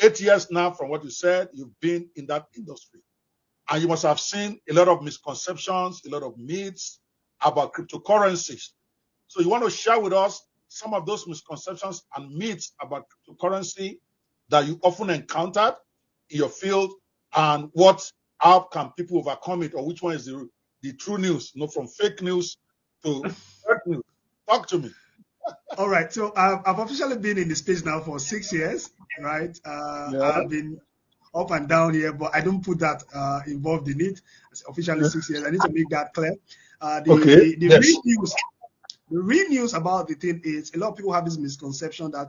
8 years now from what you said, you've been in that industry. And you must have seen a lot of misconceptions, a lot of myths about cryptocurrencies. So you want to share with us some of those misconceptions and myths about cryptocurrency that you often encountered in your field, and how can people overcome it, or which one is the true news, from fake news to fake news? Talk to me. All right. So I've officially been in the space now for 6 years, right? I've been up and down here, but I don't put that involved in it. It's officially 6 years. I need to make that clear. The real news about the thing is a lot of people have this misconception that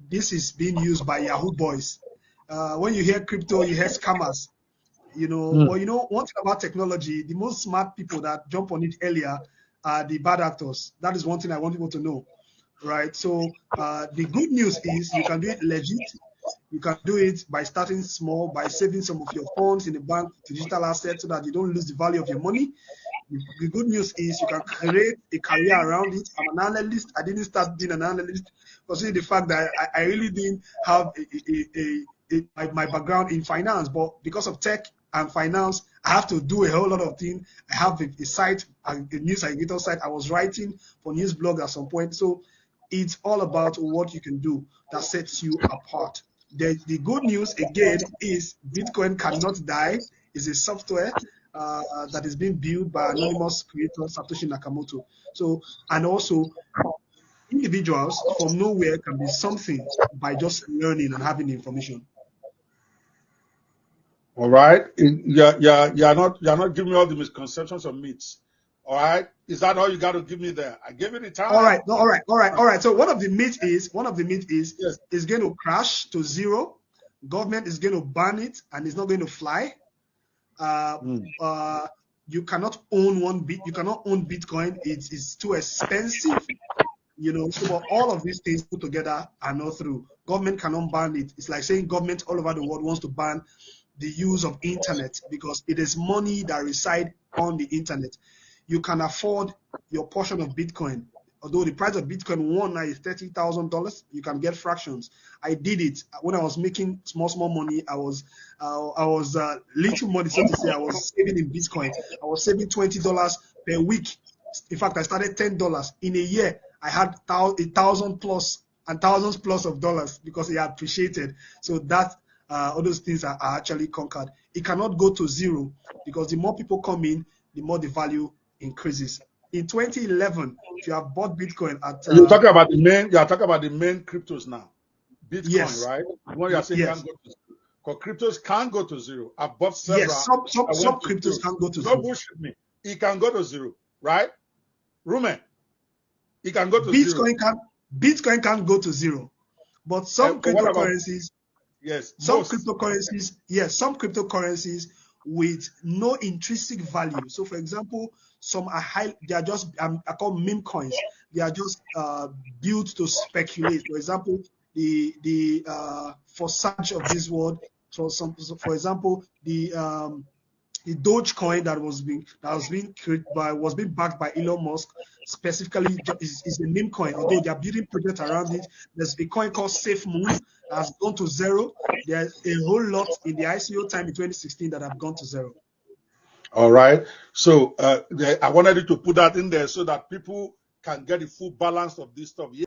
this is being used by Yahoo boys. When you hear crypto, you hear scammers. But one thing about technology, the most smart people that jump on it earlier are the bad actors. That is one thing I want people to know, right? So the good news is you can do it legit. You can do it by starting small, by saving some of your funds in the bank to digital assets so that you don't lose the value of your money. The good news is you can create a career around it. I'm an analyst. I didn't start being an analyst considering the fact that I really didn't have my background in finance, but because of tech and finance, I have to do a whole lot of things. I have a site, a news aggregator site. I was writing for news blog at some point. So it's all about what you can do that sets you apart. The good news, again, is Bitcoin cannot die. It's a software that is being built by anonymous creator Satoshi Nakamoto. So, and also individuals from nowhere can be something by just learning and having information. All right. You're not giving me all the misconceptions or myths. All right. Is that all you got to give me there? I gave you the time. All right. So one of the myths is yes, it's going to crash to zero. Government is going to ban it and it's not going to fly. You cannot own You cannot own Bitcoin. It's too expensive. So all of these things put together are not true. Government cannot ban it. It's like saying government all over the world wants to ban the use of internet because it is money that resides on the internet. You can afford your portion of Bitcoin. Although the price of Bitcoin one now is $30,000, you can get fractions. I did it when I was making small money. I was little money, so to say. I was saving in Bitcoin. I was saving $20 per week. In fact, I started $10 in a year. I had 1,000 plus and thousands plus of dollars because it appreciated. So that all those things are actually conquered. It cannot go to zero because the more people come in, the more the value increases. In 2011, if you have bought Bitcoin at you're talking about the main cryptos now. Bitcoin, yes. Right? What you're saying can't go to zero. Because cryptos can go to zero. I've bought several. Yes, some cryptos can go to zero. Don't bullshit me. It can go to zero, right? Rume, it can go to zero. Bitcoin can't go to zero. But some cryptocurrencies, some cryptocurrencies with no intrinsic value. So for example, some are they are just I call meme coins. They are just built to speculate. For example, the for such of this world, for example, the Dogecoin that was being backed by Elon Musk specifically is a meme coin. Although they are building projects around it, there's a coin called SafeMoon that has gone to zero. There's a whole lot in the ICO time in 2016 that have gone to zero. All right. So I wanted you to put that in there so that people can get the full balance of this stuff.